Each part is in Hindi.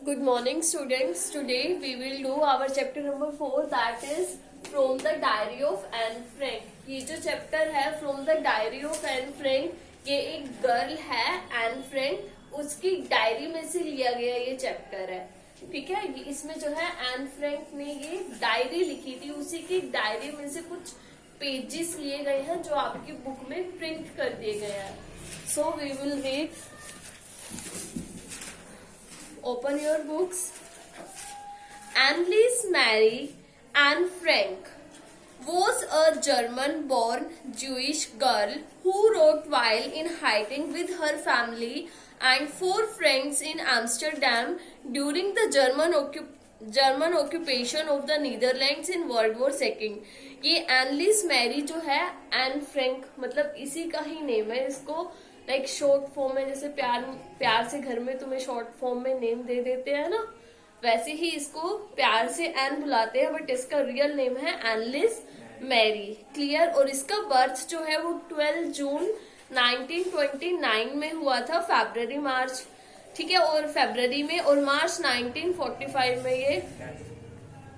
Good morning, students. Today we will do our chapter number 4, that is From the Diary of Anne Frank. ये जो चैप्टर है From the Diary of Anne Frank, ये एक गर्ल है एन फ्रैंक, उसकी डायरी में से लिया गया ये चैप्टर है. ठीक है, ये इसमें जो है एन फ्रैंक ने ये डायरी लिखी थी, उसी की डायरी में से कुछ पेजेस लिए गए हैं जो आपकी बुक में प्रिंट कर दिए गए हैं. So we will read. Open your books. Anneliese Marie Anne Frank was a German-born Jewish girl who wrote while in hiding with her family and 4 friends in Amsterdam during the German occupation of the Netherlands in World War II. ये एनलिस मैरी जो है, एन फ्रैंक मतलब इसी का ही नेम है. इसको लाइक शॉर्ट फॉर्म में, जैसे प्यार से घर में तुम्हें शॉर्ट फॉर्म में नेम दे देते हैं ना, वैसे ही इसको प्यार से एन बुलाते हैं, बट इसका रियल नेम है एनलिस मैरी. क्लियर. और इसका बर्थ जो है वो 12 जून 1929 में हुआ था, फरवरी मार्च. ठीक है, और फरवरी में और मार्च 1945 में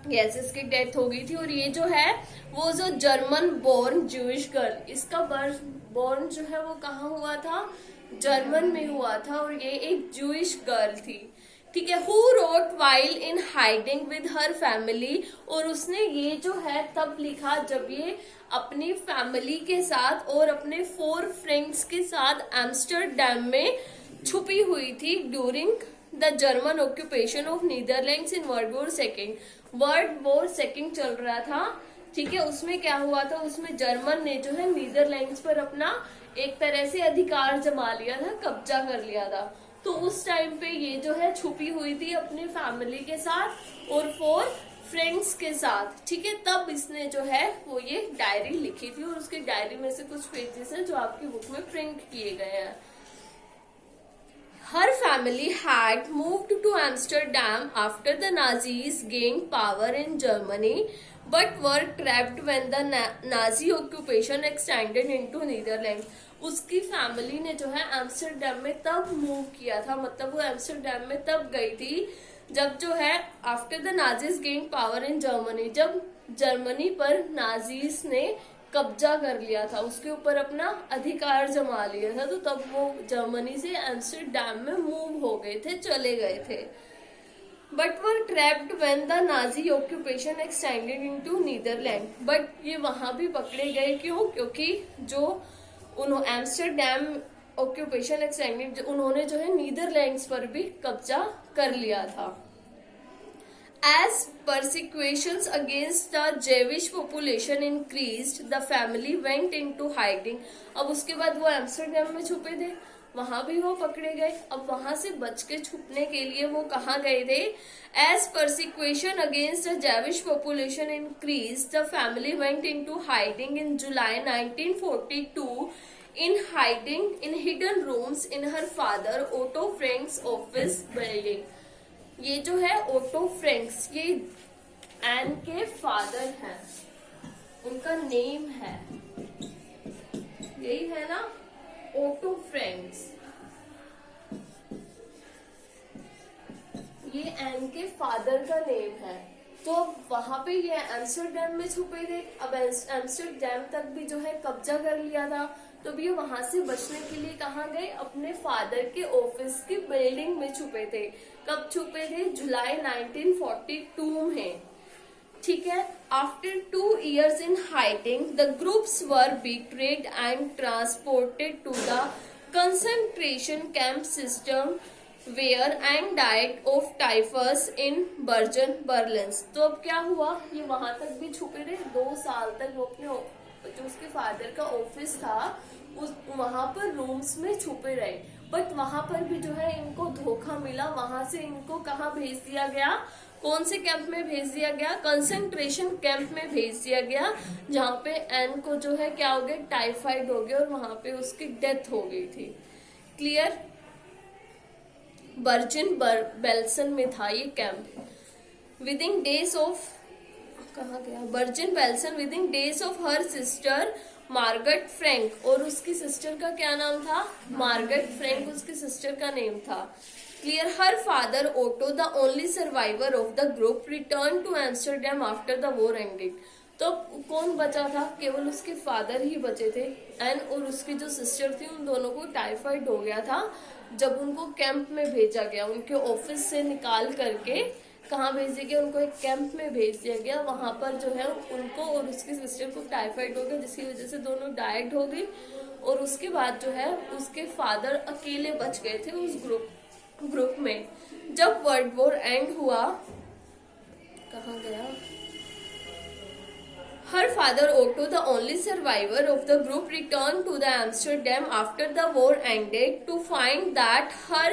ये इसकी डेथ हो गई थी. और ये जो है वो जो जर्मन बोर्न ज्यूइश गर्ल, इसका बर्थ बोर्न जो है वो कहाँ हुआ था, जर्मन में हुआ था, और ये एक ज्यूइश गर्ल थी. ठीक है. Who wrote while in hiding with her family, और उसने ये जो है तब लिखा जब ये अपनी फैमिली के साथ और अपने 4 फ्रेंड्स के साथ एम्स्टरडैम में छुपी हुई थी during the German occupation of Netherlands in world war second. World war second चल रहा था. ठीक है, उसमें क्या हुआ था, उसमें जर्मन ने जो है नीदरलैंड्स पर अपना एक तरह से अधिकार जमा लिया था, कब्जा कर लिया था. तो उस टाइम पे ये जो है छुपी हुई थी अपनी फैमिली के साथ और 4 फ्रेंड्स के साथ. ठीक है, तब इसने जो है वो ये डायरी लिखी थी, और उसकी डायरी में से कुछ पेजेस हैं जो आपकी बुक में प्रिंट किए गए हैं. Her family had moved to Amsterdam after the Nazis gained power in Germany, but were trapped when the Nazi occupation extended into Netherlands. उसकी फैमिली ने जो है एम्स्टरडैम में तब मूव किया था, मतलब वो एम्स्टरडैम में तब गई थी जब जो है after the Nazis gain power in Germany, जब जर्मनी पर नाजीज ने कब्जा कर लिया था, उसके ऊपर अपना अधिकार जमा लिया था. तो तब वो जर्मनी से एम्स्टरडैम में मूव हो गए थे, चले गए थे. But were trapped when the Nazi occupation extended into Netherland. But ये वहां भी पकड़े गए. क्यों? क्योंकि जो उन्होंने एम्स्टरडैम ऑक्यूपेशन एक्सटेंडेड, उन्होंने जो है नीदरलैंड्स पर भी कब्जा कर लिया था. As persecutions against the Jewish population increased, the family went into hiding. अब उसके बाद वो एम्स्टरडैम में छुपे थे, वहां भी वो पकड़े गए. अब वहां से बच के छुपने के लिए वो कहाँ गए थे? As persecution against the Jewish population increased, the family went into hiding in July 1942. In hiding in hidden rooms in her father Otto Frank's office building. ये जो है ओटो फ्रैंक्स, ये एन के फादर हैं, उनका नेम है, यही है ना, ओटो फ्रैंक्स. ये एन के फादर का नेम है. तो वहां पे ये एम्स्टरडैम में छुपे थे. अब एम्स्टरडैम तक भी जो है कब्जा कर लिया था, तो भी वहां से बचने के लिए कहाँ गए? अपने फादर के ऑफिस की बिल्डिंग में छुपे थे. कब छुपे थे? जुलाई 1942 में. ठीक है. After 2 years in hiding, the groups were betrayed and transported to the concentration camp system where Anne died of typhus in Bergen Belsen. तो अब क्या हुआ, ये वहां तक भी छुपे रहे. 2 साल तक वो अपने जो उसके फादर का ऑफिस था वहां पर रूम्स में छुपे रहे. बट वहां पर भी जो है इनको धोखा मिला. वहां से इनको कहाँ भेज दिया गया? कौन से कैंप में भेज दिया गया? कंसंट्रेशन कैंप में भेज दिया गया, जहाँ पे एन को जो है क्या हो गया? टाइफाइड हो गया, और वहां पे उसकी डेथ हो गई थी. क्लियर. बर्जिन बेल्सन में था ये कैंप. विदिन डेज ऑफ, कहा गया? Bergen Belsen within days of her sister Margaret Frank, और उसकी सिस्टर का क्या नाम था? मार्गरेट फ्रैंक उसकी सिस्टर का नेम था. clear. Her father Otto, the only survivor of the group, returned to Amsterdam after the war ended. तो कौन बचा था? केवल उसके फादर ही बचे थे। एंड और उसकी जो सिस्टर थी, उन दोनों को टाइफाइड हो गया था जब उनको कैंप में भेजा गया। उनके ऑफिस से निकाल करके कहाँ भेज दिया गया? उनको एक कैंप में भेज दिया गया। वहां पर जो है उनको और उसकी सिस्टर को टाइफाइड हो गया, जिसकी वजह से दोनों डाइड हो गई। और उसके बाद जो है उसके फादर अकेले बच गए थे उस ग्रुप में। जब वर्ल्ड वॉर एंड हुआ, कहाँ गया? Her father Otto, the only survivor of the group, returned to the Amsterdam after the war ended to find that her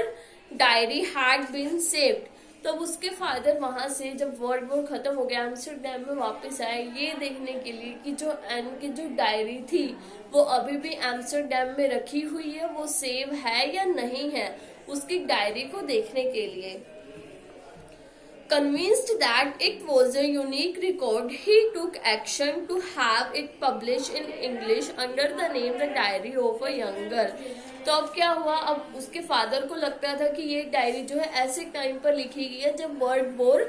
diary had been saved. तब उसके फादर वहां से जब वर्ल्ड वॉर खत्म हो गया एम्स्टरडैम में वापस आए, ये देखने के लिए कि जो एन की जो डायरी थी वो अभी भी एम्स्टरडैम में रखी हुई है, वो सेव है या नहीं है, उसकी डायरी को देखने के लिए। Convinced that it was a unique record, he took action to have it published in English under the name The Diary of a Young Girl. तो अब क्या हुआ? अब उसके फादर को लगता था कि ये डायरी जो है ऐसे टाइम पर लिखी गई है जब वर्ल्ड वॉर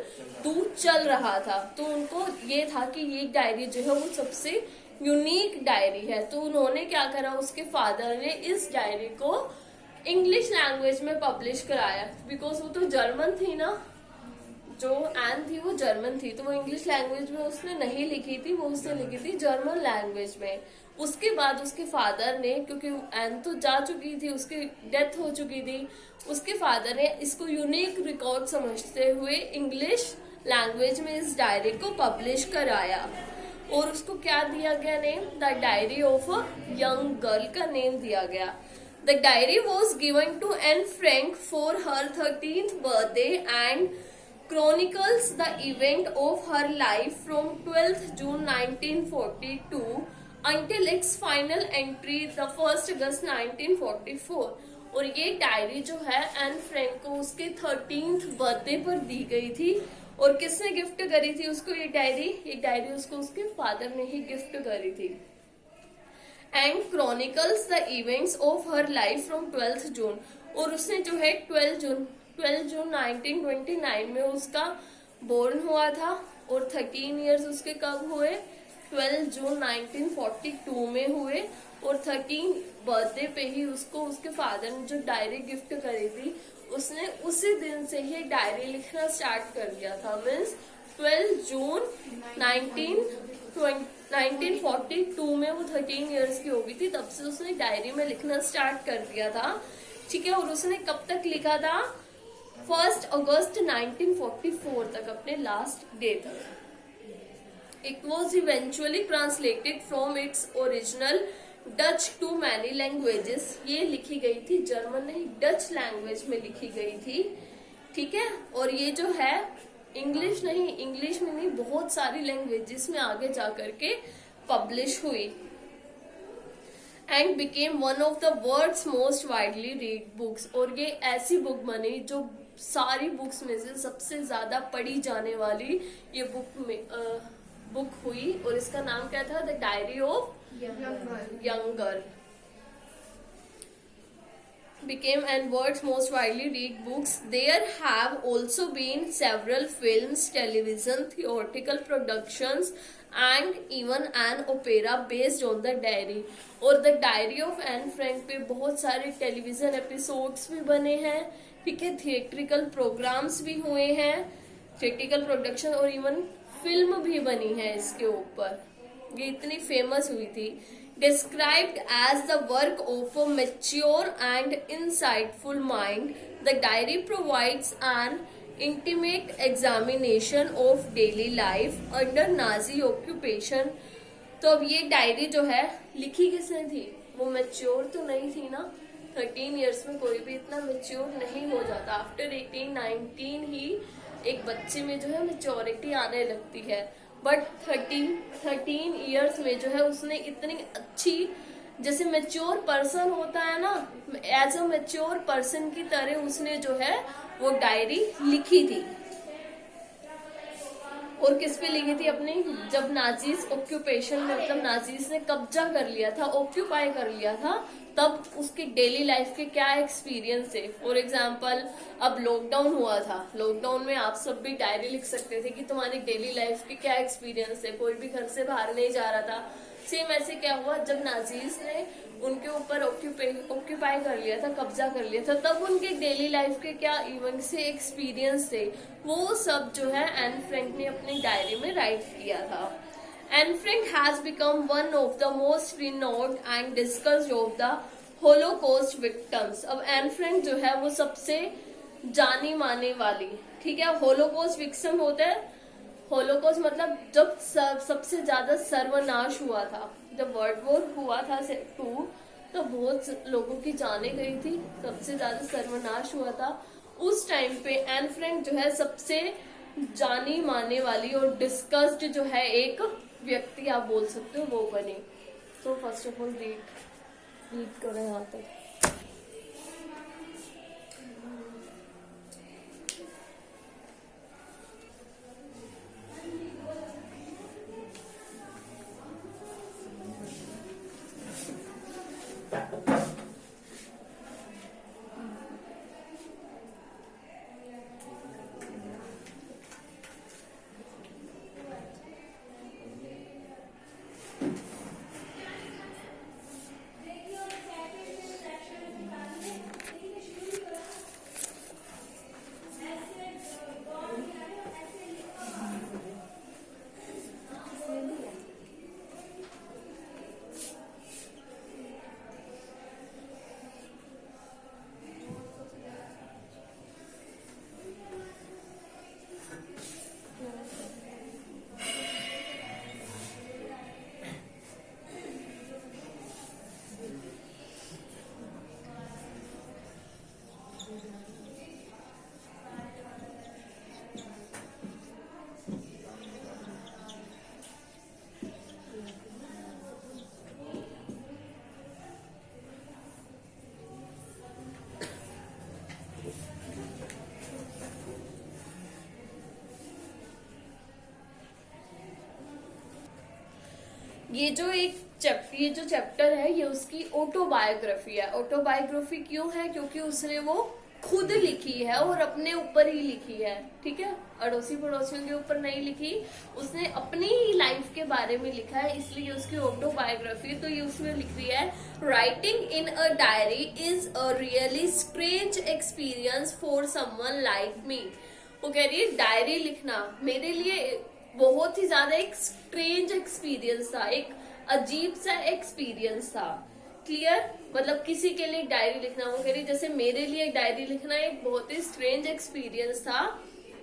2 चल रहा था, तो उनको ये था कि ये डायरी जो है वो सबसे यूनिक डायरी है। तो उन्होंने क्या करा? उसके फादर ने इस डायरी को इंग्लिश लैंग्वेज में पब्लिश कराया, बिकॉज वो तो जर्मन थी ना, जो एन थी वो जर्मन थी, तो वो इंग्लिश लैंग्वेज में उसने नहीं लिखी थी, वो उसने लिखी थी जर्मन लैंग्वेज में। उसके बाद उसके फादर ने, क्योंकि एन तो जा चुकी थी, उसकी डेथ हो चुकी थी, उसके फादर ने इसको यूनिक रिकॉर्ड समझते हुए इंग्लिश लैंग्वेज में इस डायरी को पब्लिश कराया। और उसको क्या दिया गया name? The diary of a young girl का नेम दिया गया। The diary was given to Anne Frank for her 13th birthday and chronicles the event of her life from 12th June 1942 until its final entry the 1st August 1944। और ये डायरी जो है एन फ्रैंक को उसके 13th बर्थडे पर दी गई थी। और किसने गिफ्ट करी थी उसको ये डायरी उसको उसके फादर ने ही गिफ्ट करी थी। And chronicles the events of her life from 12th जून, और उसने जो है 12 जून 1929 में उसका बोर्न हुआ था। और 13 इयर्स उसके कब हुए? 12 जून 1942 में हुए। और 13 बर्थडे पे ही उसको उसके फादर ने जो डायरी गिफ्ट करी थी, उसने उसी दिन से ही डायरी लिखना स्टार्ट कर दिया था। मीन्स 12 जून 1942 में वो 13 इयर्स की हो गई थी, तब से उसने डायरी में लिखना स्टार्ट कर दिया था। ठीक है, और उसने कब तक लिखा था? 1 अगस्त 1944 तक, अपने लास्ट डे तक। It was eventually translated from its original Dutch to many languages. ये लिखी गई थी जर्मन नहीं, डच लैंग्वेज में लिखी गई थी। ठीक है, और ये जो है इंग्लिश में नहीं, बहुत सारी लैंग्वेजेस में आगे जाकर के पब्लिश हुई। And became one of the world's most widely read books. और ये ऐसी बुक बनी जो सारी बुक्स में से सबसे ज्यादा पढ़ी जाने वाली ये बुक हुई। और इसका नाम क्या था? The diary of young girl. Became and world's most widely read books. There have also been several films, television, theatrical productions, and even an opera based on the diary. और The Diary of Anne Frank पे बहुत सारे टेलीविजन एपिसोड्स भी बने हैं। ठीक है, थिएट्रिकल प्रोग्राम्स भी हुए हैं, थिएट्रिकल प्रोडक्शन, और इवन फिल्म भी बनी है इसके ऊपर। ये इतनी फेमस हुई थी। Described as the work of a mature and insightful mind, the diary provides an intimate examination of daily life under Nazi occupation। तो अब ये डायरी जो है लिखी किसने थी? वो मैच्योर तो नहीं थी ना, 13 इयर्स में कोई भी इतना मैच्योर नहीं हो जाता। आफ्टर 18-19 ही एक बच्चे में जो है मैच्योरिटी आने लगती है। बट 13 इयर्स में जो है उसने इतनी अच्छी, जैसे मैच्योर पर्सन होता है ना, एज अ मैच्योर पर्सन की तरह उसने जो है वो डायरी लिखी थी। और किस पे लिखी थी अपनी, जब नाजीज ऑक्यूपेशन में, मतलब नाजीज ने कब्जा कर लिया था, ऑक्यूपाई कर लिया था, तब उसकी डेली लाइफ के क्या एक्सपीरियंस थे। फॉर एग्जाम्पल अब लॉकडाउन हुआ था, लॉकडाउन में आप सब भी डायरी लिख सकते थे कि तुम्हारी डेली लाइफ के क्या एक्सपीरियंस है, कोई भी घर से बाहर नहीं जा रहा था। सेम ऐसे क्या हुआ, जब नाजीज ने उनके ऊपर ऑक्यूपाई कर लिया था, कब्जा कर लिया था, तब उनके डेली लाइफ के क्या इवन से एक्सपीरियंस थे, वो सब जो है एन फ्रैंक ने अपनी डायरी में राइट किया था। Anne Frank has become one of the most renowned and discussed of the Holocaust victims. अब एन फ्रैंक जो है वो सबसे जानी माने वाली, ठीक है, होलोकॉस्ट विक्टिम होता है, होलोकॉस्ट मतलब जब सबसे ज्यादा सर्वनाश हुआ था, जब वर्ल्ड वॉर हुआ था 2, तो बहुत लोगों की जाने गई थी, सबसे ज्यादा सर्वनाश हुआ था। उस टाइम पे एन फ्रैंक जो है सबसे जानी माने वाली और डिस्कस्ड जो है एक व्यक्ति आप बोल सकते हो वो बनी। तो फर्स्ट ऑफ ऑल रीड करें यहाँ तक। ये जो चैप्टर है ये उसकी ऑटोबायोग्राफी है। ऑटोबायोग्राफी क्यों है, क्योंकि उसने वो खुद लिखी है और अपने ऊपर ही लिखी है, ठीक है, अड़ोसी पड़ोसियों के ऊपर नहीं लिखी, उसने अपनी ही लाइफ के बारे में लिखा है, इसलिए उसकी ऑटोबायोग्राफी। तो ये उसमें लिख रही है, writing in a diary is a really strange experience for someone like me. वो कह रही है डायरी लिखना मेरे लिए बहुत ही ज्यादा एक स्ट्रेंज एक्सपीरियंस था, एक अजीब सा एक्सपीरियंस था। क्लियर, मतलब किसी के लिए डायरी लिखना, वो कह रही जैसे मेरे लिए डायरी लिखना एक बहुत ही स्ट्रेंज एक्सपीरियंस था।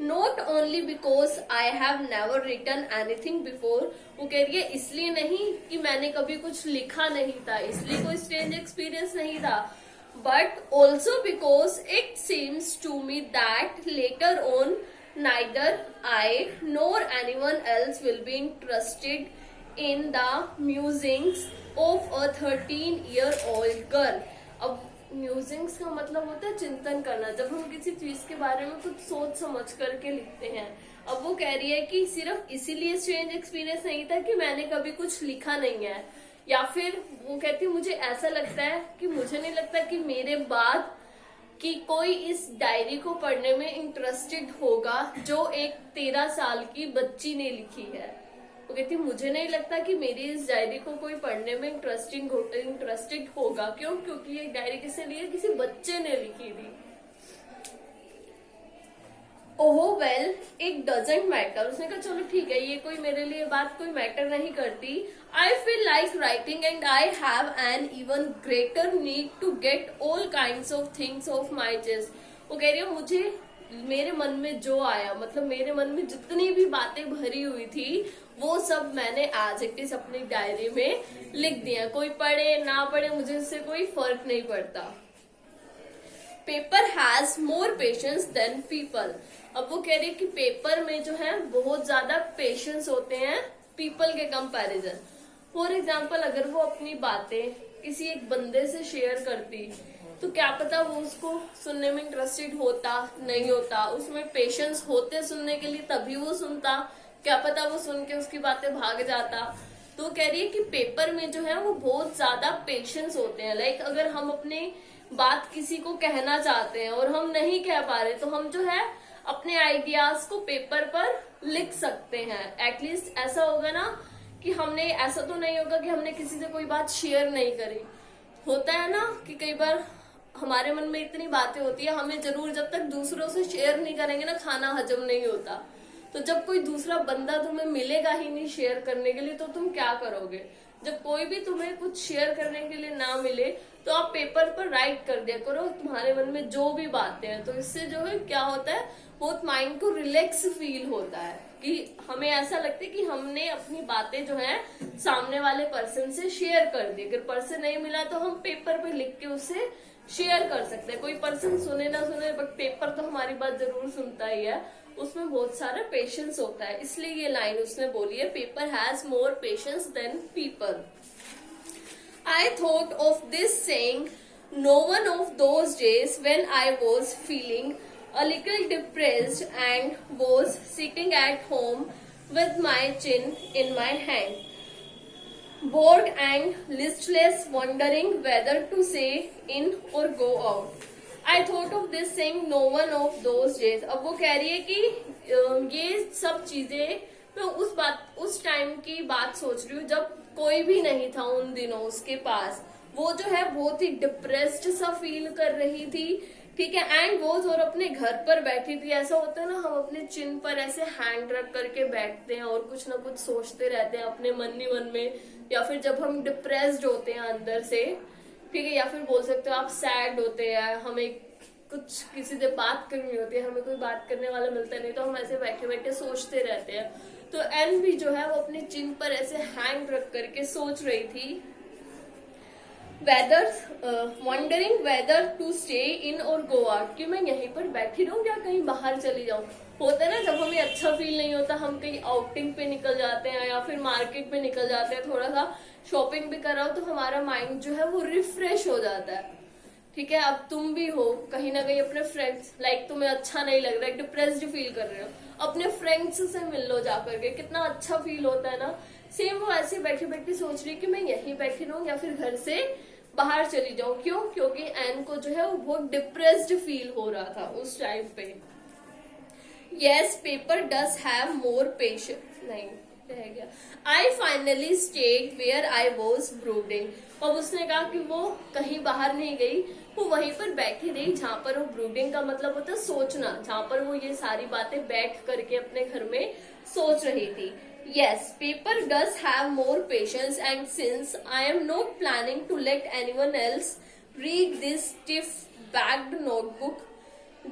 Not only because I have never written anything before, वो कह रही है इसलिए नहीं कि मैंने कभी कुछ लिखा नहीं था, इसलिए कोई स्ट्रेंज एक्सपीरियंस नहीं था, but also because it seems to me that later on neither I nor anyone else will be interested in the musings of a 13-year-old girl। अब म्यूजिंग्स का मतलब होता है चिंतन करना, जब हम किसी चीज के बारे में कुछ सोच समझ करके लिखते हैं। अब वो कह रही है कि सिर्फ इसीलिए स्ट्रेंज एक्सपीरियंस नहीं था कि मैंने कभी कुछ लिखा नहीं है, या फिर वो कहती मुझे ऐसा लगता है कि मुझे नहीं लगता कि मेरे बाद कि कोई इस डायरी को पढ़ने में इंटरेस्टेड होगा जो एक 13 साल की बच्ची ने लिखी है। वो कहती मुझे नहीं लगता कि मेरी इस डायरी को कोई पढ़ने में इंटरेस्टेड होगा। क्यों? क्योंकि ये डायरी किसने लिखी? किसी बच्चे ने लिखी थी। ओह वेल इट डजेंट मैटर, उसने कहा चलो ठीक है, ये कोई मेरे लिए बात कोई मैटर नहीं करती। I feel like writing and I have an even greater need to get all kinds of things off my chest. वो कह रही है मुझे मेरे मन में जो आया, मतलब मेरे मन में जितनी भी बातें भरी हुई थी वो सब मैंने आज एक अपनी डायरी में लिख दिया। कोई पढ़े ना पढ़े मुझे इससे कोई फर्क नहीं पड़ता। Paper has more patience than people. अब वो कह रही है कि पेपर में जो है बहुत ज्यादा पेशेंस होते हैं पीपल के कंपैरिजन। फॉर एग्जाम्पल अगर वो अपनी बातें किसी एक बंदे से शेयर करती तो क्या पता वो उसको सुनने में इंटरेस्टेड होता नहीं होता, उसमें पेशेंस होते सुनने के लिए तभी वो सुनता, क्या पता वो सुन के उसकी बातें भाग जाता। तो कह रही है कि पेपर में जो है वो बहुत ज्यादा पेशेंस होते हैं। लाइक अगर हम अपनी बात किसी को कहना चाहते हैं और हम नहीं कह पा रहे, तो हम जो है अपने आइडियाज को पेपर पर लिख सकते हैं। एटलीस्ट ऐसा होगा ना कि हमने, ऐसा तो नहीं होगा कि हमने किसी से कोई बात शेयर नहीं करी। होता है ना कि कई बार हमारे मन में इतनी बातें होती है, हमें जरूर जब तक दूसरों से शेयर नहीं करेंगे ना, खाना हजम नहीं होता। तो जब कोई दूसरा बंदा तुम्हें मिलेगा ही नहीं शेयर करने के लिए, तो तुम क्या करोगे? जब कोई भी तुम्हें कुछ शेयर करने के लिए ना मिले, तो आप पेपर पर राइट कर दिया करो तुम्हारे मन में जो भी बातें हैं। तो इससे जो है क्या होता है, बहुत माइंड को रिलैक्स फील होता है कि हमें ऐसा लगता है कि हमने अपनी बातें जो है सामने वाले पर्सन से शेयर कर दी। अगर पर्सन नहीं मिला तो हम पेपर पे लिख के उससे शेयर कर सकते हैं। कोई पर्सन सुने ना सुने, बट पेपर तो हमारी बात जरूर सुनता ही है। उसमें बहुत सारा पेशेंस होता है, इसलिए ये लाइन उसने बोली है, paper has more patience than people. I thought of this saying no one of those days when I was feeling a little depressed and was sitting at home with my chin in my hand, bored and listless, wondering whether to stay in or go out. I thought of this saying no one of those days. अब वो कह रही है कि ये सब चीजें मैं उस टाइम की बात सोच रही हूँ जब कोई भी नहीं था उन दिनों उसके पास। वो जो है बहुत ही डिप्रेस्ड सा फील कर रही थी, ठीक है, एंड वो और अपने घर पर बैठी थी। ऐसा होता है ना, हम अपने चिन पर ऐसे हैंड रख करके बैठते हैं और कुछ ना कुछ सोचते रहते हैं अपने मन ही मन में, या फिर जब हम डिप्रेस्ड होते हैं अंदर से, ठीक है, या फिर बोल सकते हो आप सैड होते हैं, हमें कुछ किसी से बात करनी होती है, हमें कोई बात करने वाला मिलता नहीं, तो हम ऐसे बैठे बैठे सोचते रहते हैं। तो एन भी जो है वो अपने चिन पर ऐसे हैंड रख करके सोच रही थी, wondering whether to stay in और गो आउट, कि मैं यहीं पर बैठी रहूं या कहीं बाहर चली जाऊं। होता है ना, जब हमें अच्छा फील नहीं होता, हम कहीं आउटिंग पे निकल जाते हैं या फिर मार्केट में निकल जाते हैं, थोड़ा सा शॉपिंग भी कर रहा हो, तो हमारा माइंड जो है वो रिफ्रेश हो जाता है, ठीक है। अब तुम भी हो कहीं ना कहीं अपने फ्रेंड्स, लाइक तुम्हें अच्छा नहीं लग रहा है, डिप्रेस्ड फील कर रहे हो, अपने फ्रेंड्स से मिल लो जाकर के, कितना अच्छा फील होता है ना। सेम वो ऐसे बैठे बैठे सोच रही कि मैं यहीं बैठी रहूं या फिर घर से बाहर चली जाऊं। क्यों? क्योंकि एन को जो है वो बहुत डिप्रेस्ड फील हो रहा था उस टाइम पे। Yes, paper does have more patience. नहीं रह गया। I finally stayed where I was brooding. अब उसने कहा कि वो कहीं बाहर नहीं गई, वो वहीं पर बैठी रही जहां पर वो ब्रूडिंग का मतलब होता है सोचना, जहां पर वो ये सारी बातें बैठ करके अपने घर में सोच रही थी। Yes, paper does have more patience, and since I am not planning to let anyone else read this stiff-backed notebook,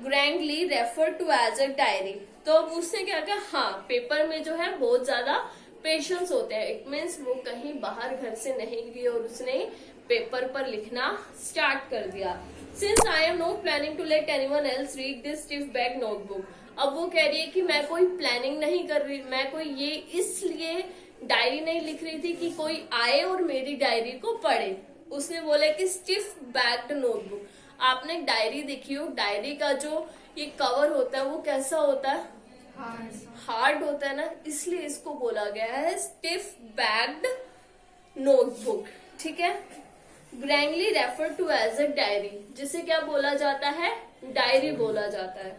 grandly referred to as a diary, तो अब उसने क्या कहा, हाँ पेपर में जो है बहुत ज्यादा पेशेंस होते हैं। इट मीन्स वो कहीं बाहर घर से नहीं गई और उसने पेपर पर लिखना स्टार्ट कर दिया। Since I am not planning to let anyone else read this stiff bag notebook, अब वो कह रही है कि मैं कोई प्लानिंग नहीं कर रही, मैं कोई ये इसलिए डायरी नहीं लिख रही थी कि कोई आए और मेरी डायरी को पढ़े। उसने बोला कि स्टिफ बैग्ड नोटबुक, आपने डायरी देखी हो, डायरी का जो ये कवर होता है वो कैसा होता है, हार्ड होता है ना, इसलिए इसको बोला गया है स्टिफ बैग्ड नोटबुक, ठीक है। Grandly refer to as a diary, जिसे क्या बोला जाता है, डायरी बोला जाता है।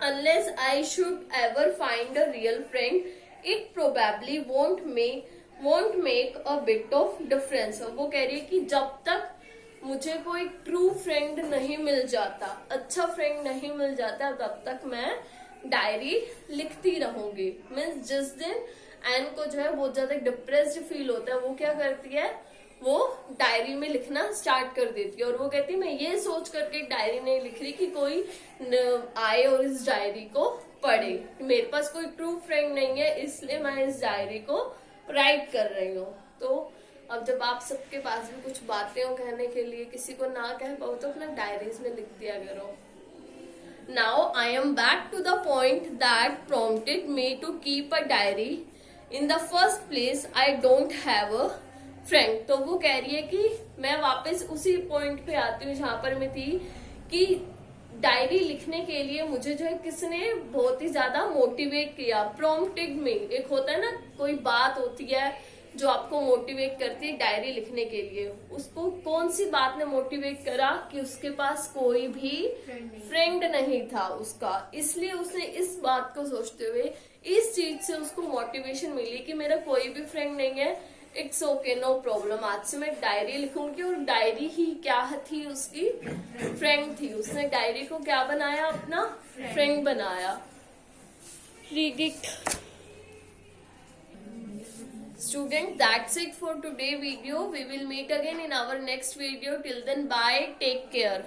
Unless I should ever find a real friend, it probably won't make a bit of difference. वो कह रही है कि जब तक मुझे कोई ट्रू फ्रेंड नहीं मिल जाता, अच्छा फ्रेंड नहीं मिल जाता, तब तक मैं डायरी लिखती रहूंगी। मीन्स जिस दिन एन को जो है बहुत ज्यादा डिप्रेस्ड फील होता है, वो क्या करती है, वो डायरी में लिखना स्टार्ट कर देती है। और वो कहती है मैं ये सोच करके डायरी नहीं लिख रही कि कोई आए और इस डायरी को पढ़े, मेरे पास कोई ट्रू फ्रेंड नहीं है, इसलिए मैं इस डायरी को राइट कर रही हूँ। तो अब जब आप सबके पास भी कुछ बातें हो कहने के लिए, किसी को ना कह पाओ, तो अपना डायरीज में लिख दिया करो। Now I am back to the point that prompted me to keep a diary. In the first place, I don't have a friend. तो वो कह रही है कि मैं वापस उसी पॉइंट पे आती हूँ जहां पर मैं थी, कि डायरी लिखने के लिए मुझे जो है किसने बहुत ही ज्यादा मोटिवेट किया, प्रॉम्प्टेड मी। एक होता है ना, कोई बात होती है जो आपको मोटिवेट करती है डायरी लिखने के लिए, उसको कौन सी बात ने मोटिवेट करा कि उसके पास कोई भी फ्रेंड नहीं था उसका, इसलिए उसने इस बात को सोचते हुए इस चीज से उसको मोटिवेशन मिली कि मेरा कोई भी फ्रेंड नहीं है, इट्स ओके, नो प्रॉब्लम, आज से मैं डायरी लिखूंगी। और डायरी ही क्या थी, उसकी फ्रेंड थी। उसने डायरी को क्या बनाया, अपना फ्रेंड बनाया। Read it student, that's it for today video. We will meet again in our next video. Till then, bye, take care.